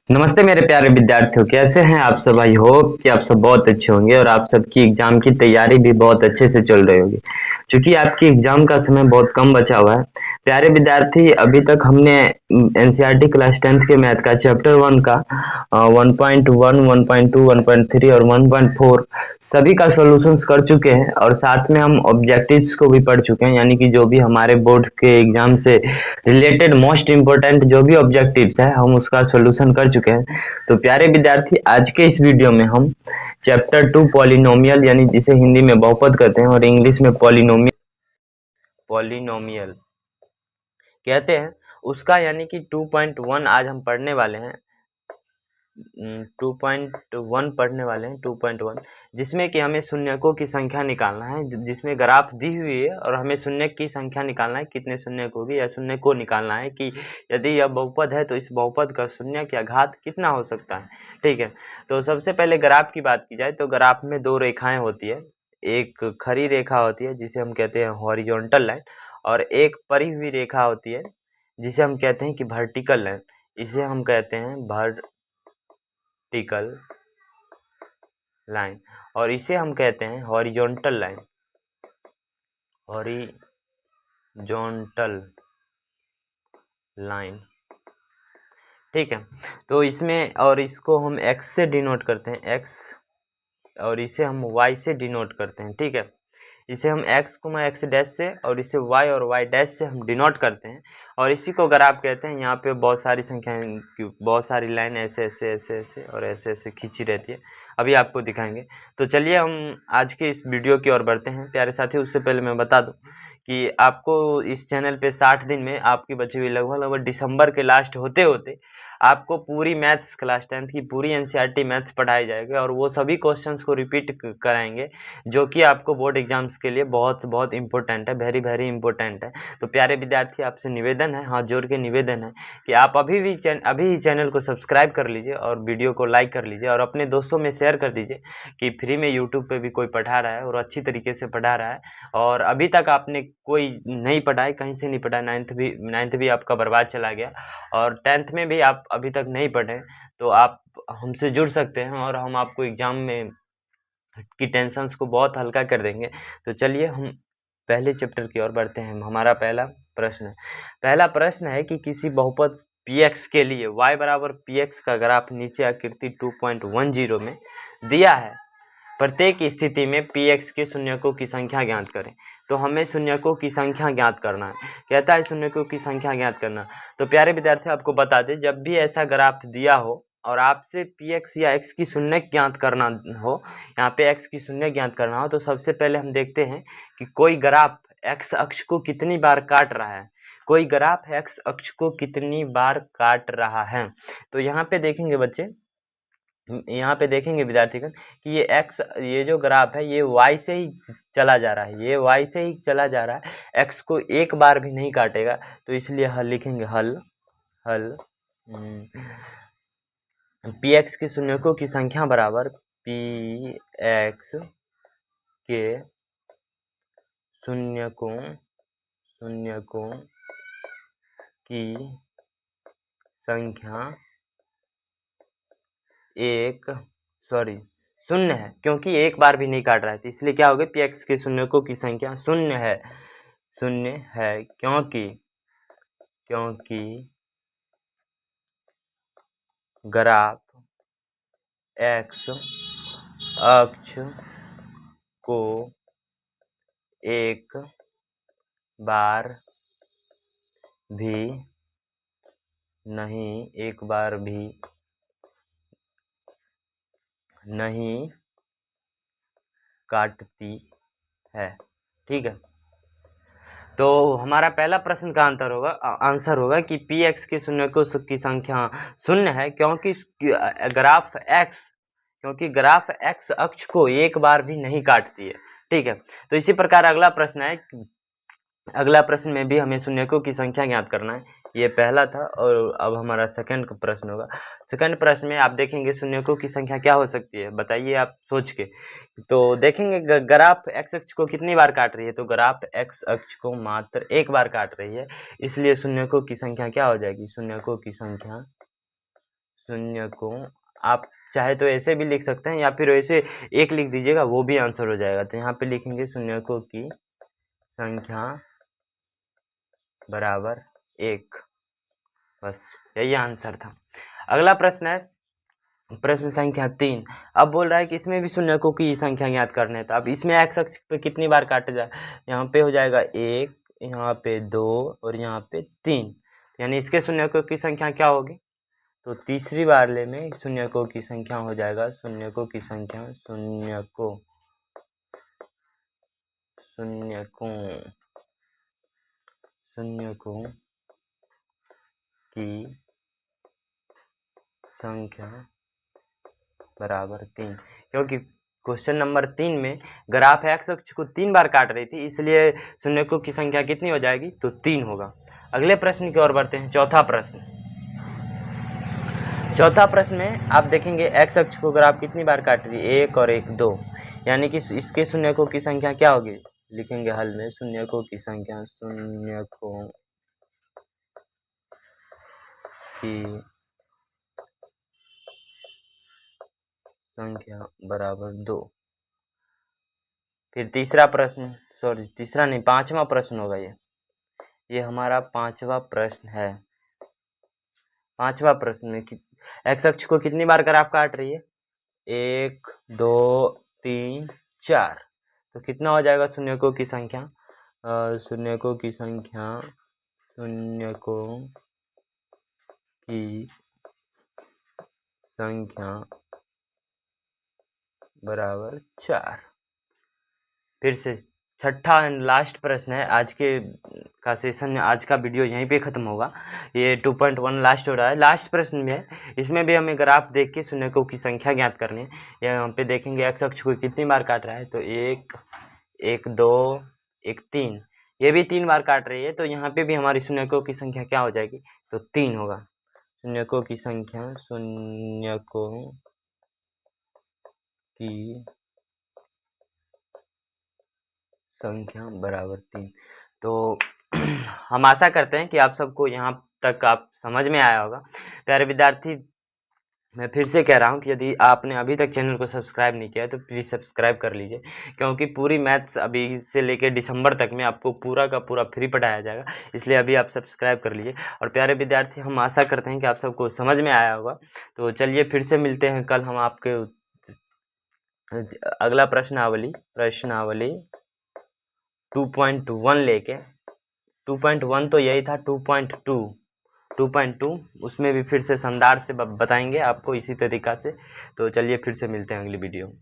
नमस्ते मेरे प्यारे विद्यार्थियों, कैसे हैं आप सब। आई होप कि आप सब बहुत अच्छे होंगे और आप सबकी एग्जाम की तैयारी भी बहुत अच्छे से चल रही होगी। क्योंकि आपकी एग्जाम का समय बहुत कम बचा हुआ है प्यारे विद्यार्थी। अभी तक हमने एनसीईआरटी क्लास 10th के मैथ का चैप्टर 1 का 1.1, 1.2, 1.3 और 1.4 सभी का सॉल्यूशंस कर चुके हैं और साथ में हम ऑब्जेक्टिव्स को भी पढ़ चुके हैं, यानी कि जो भी हमारे बोर्ड के एग्जाम से रिलेटेड मोस्ट इम्पोर्टेंट जो भी ऑब्जेक्टिव्स है हम उसका सॉल्यूशन कर चुके हैं। तो प्यारे विद्यार्थी, आज के इस वीडियो में हम चैप्टर 2 पॉलिनोमियल, यानी जिसे हिंदी में बहुपद कहते हैं और इंग्लिश में पॉलिनोमियल कहते हैं, उसका यानी कि 2.1 आज हम पढ़ने वाले हैं। 2.1 पढ़ने वाले हैं, 2.1, जिसमें कि हमें शून्यकों की संख्या निकालना है, जिसमें ग्राफ दी हुई है और हमें शून्य की संख्या निकालना है, कितने शून्य को भी या शून्य को निकालना है कि यदि यह बहुपद है तो इस बहुपद का शून्य का घात कितना हो सकता है। ठीक है, तो सबसे पहले ग्राफ की बात की जाए तो ग्राफ में दो रेखाएं होती है। एक खड़ी रेखा होती है जिसे हम कहते हैं हॉरिजॉन्टल लाइन, और एक परी हुई रेखा होती है जिसे हम कहते हैं कि वर्टिकल लाइन। इसे हम कहते हैं वर्टिकल लाइन और इसे हम कहते हैं हॉरिजॉन्टल लाइन। हॉरिजॉन्टल लाइन, ठीक है। तो इसमें और इसको हम x से डिनोट करते हैं, x, और इसे हम y से डिनोट करते हैं। ठीक है, इसे हम x को x डैश से और इसे y और y डैश से हम डिनोट करते हैं और इसी को अगर आप कहते हैं, यहाँ पे बहुत सारी संख्याएं, बहुत सारी लाइन ऐसे ऐसे ऐसे ऐसे और ऐसे ऐसे खींची रहती है, अभी आपको दिखाएंगे। तो चलिए हम आज के इस वीडियो की ओर बढ़ते हैं प्यारे साथी। उससे पहले मैं बता दूं कि आपको इस चैनल पे 60 दिन में आपकी बची हुई लगभग दिसंबर के लास्ट होते होते आपको पूरी मैथ्स क्लास 10th की पूरी एनसीईआरटी मैथ्स पढ़ाई जाएगी और वो सभी क्वेश्चंस को रिपीट कराएंगे, जो कि आपको बोर्ड एग्जाम्स के लिए बहुत बहुत इंपॉर्टेंट है, वेरी वेरी इंपॉर्टेंट है। तो प्यारे विद्यार्थी, आपसे निवेदन है, हाथ जोड़ के निवेदन है कि आप अभी ही चैनल को सब्सक्राइब कर लीजिए और वीडियो को लाइक कर लीजिए और अपने दोस्तों में शेयर कर दीजिए कि फ्री में यूट्यूब पे भी कोई पढ़ा रहा है और अच्छी तरीके से पढ़ा रहा है। और अभी तक आपने कोई नहीं पढ़ा है, कहीं से नहीं पढ़ा, नाइन्थ भी आपका बर्बाद चला गया और 10th में भी आप अभी तक नहीं पढ़े, तो आप हमसे जुड़ सकते हैं और हम आपको एग्जाम में की टेंशन्स को बहुत हल्का कर देंगे। तो चलिए हम पहले चैप्टर की ओर बढ़ते हैं। हमारा पहला प्रश्न है कि किसी बहुपद px के लिए y बराबर px का ग्राफ नीचे आकृति 2.10 में दिया है। प्रत्येक स्थिति में px के शून्यकों की संख्या ज्ञात करें। तो हमें शून्यकों की संख्या ज्ञात करना है, कहता है शून्यकों की संख्या ज्ञात करना। तो प्यारे विद्यार्थी, आपको बता दें, जब भी ऐसा ग्राफ दिया हो और आपसे px या x की शून्य ज्ञात करना हो, यहाँ पे x की शून्य ज्ञात करना हो, तो सबसे पहले हम देखते हैं कि कोई ग्राफ x अक्ष को कितनी बार काट रहा है। कोई ग्राफ x अक्ष को कितनी बार काट रहा है। तो यहाँ पे देखेंगे बच्चे, यहाँ पे देखेंगे विद्यार्थीगण कि ये जो ग्राफ है ये y से ही चला जा रहा है, ये y से ही चला जा रहा है, x को एक बार भी नहीं काटेगा। तो इसलिए हल लिखेंगे, हल px के शून्यकों की संख्या बराबर px के शून्यकों की संख्या शून्य है, क्योंकि एक बार भी नहीं काट रहा है, तो इसलिए क्या हो गया, px के शून्यकों की संख्या शून्य है क्योंकि ग्राफ x अक्ष को एक बार भी नहीं काटती है। ठीक है, तो हमारा पहला प्रश्न का आंसर होगा कि px के शून्यकों की संख्या शून्य है क्योंकि ग्राफ x अक्ष को एक बार भी नहीं काटती है। ठीक है, तो इसी प्रकार अगला प्रश्न में भी हमें शून्यकों की संख्या ज्ञात करना है। ये पहला था और अब हमारा सेकंड प्रश्न होगा। सेकंड प्रश्न में आप देखेंगे शून्यकों की संख्या क्या हो सकती है, बताइए आप सोच के। तो देखेंगे ग्राफ एक्स अक्ष को कितनी बार काट रही है, तो ग्राफ एक्स अक्ष को मात्र एक बार काट रही है, इसलिए शून्यकों की संख्या क्या हो जाएगी, शून्यकों की संख्या शून्य को आप चाहे तो ऐसे भी लिख सकते हैं या फिर ऐसे एक लिख दीजिएगा, वो भी आंसर हो जाएगा। तो यहाँ पे लिखेंगे शून्यकों की संख्या बराबर 1, बस यही आंसर था। अगला प्रश्न है प्रश्न संख्या 3। अब बोल रहा है कि इसमें भी शून्यकों की संख्या ज्ञात करने है। तो अब इसमें एक्स अक्ष पे कितनी बार काटा जाए, यहाँ पे हो जाएगा 1, यहाँ पे 2 और यहाँ पे 3, यानी इसके शून्यकों की संख्या क्या होगी, तो तीसरी वाले में शून्यकों की संख्या हो जाएगा शून्यकों की संख्या शून्यकों की संख्या बराबर 3, क्योंकि क्वेश्चन नंबर 3 में ग्राफ एक्स अक्ष को 3 बार काट रही थी, इसलिए शून्यकों की संख्या कितनी हो जाएगी, तो 3 होगा। अगले प्रश्न की ओर बढ़ते हैं। चौथा प्रश्न में आप देखेंगे एक्स अक्ष को ग्राफ कितनी बार काट रही है, 1 और 1 2, यानी कि इसके शून्यकों की संख्या क्या होगी, लिखेंगे हल में शून्यकों की संख्या बराबर 2। फिर तीसरा प्रश्न, सॉरी तीसरा नहीं, 5वां प्रश्न होगा ये हमारा 5वां प्रश्न है। 5वां प्रश्न में एक्स अक्ष को कितनी बार ग्राफ काट रही है, 1 2 3 4, तो कितना हो जाएगा शून्यकों की संख्या, शून्यकों की संख्या बराबर 4। फिर से छठा एंड लास्ट प्रश्न है आज के का सेशन, आज का वीडियो यहीं पे खत्म होगा। ये 2.1 लास्ट हो रहा है। लास्ट प्रश्न में है, इसमें भी हमें ग्राफ देख के शून्यकों की संख्या ज्ञात करनी है। यहाँ पे देखेंगे एक्स अक्ष को कितनी बार काट रहा है, तो 1 1 2 1 3, ये भी 3 बार काट रही है, तो यहाँ पे भी हमारी शून्यकों की संख्या क्या हो जाएगी, तो 3 होगा। शून्यकों की संख्या बराबर 3। तो हम आशा करते हैं कि आप सबको यहाँ तक आप समझ में आया होगा। प्यारे विद्यार्थी, मैं फिर से कह रहा हूँ कि यदि आपने अभी तक चैनल को सब्सक्राइब नहीं किया है तो प्लीज़ सब्सक्राइब कर लीजिए, क्योंकि पूरी मैथ्स अभी से लेकर दिसंबर तक में आपको पूरा का पूरा फ्री पढ़ाया जाएगा, इसलिए अभी आप सब्सक्राइब कर लीजिए। और प्यारे विद्यार्थी, हम आशा करते हैं कि आप सबको समझ में आया होगा। तो चलिए फिर से मिलते हैं कल हम आपके अगला प्रश्नावली 2.1 लेके। 2.1 तो यही था, 2.2 उसमें भी फिर से शानदार से बताएंगे आपको इसी तरीक़ा से। तो चलिए फिर से मिलते हैं अगली वीडियो में।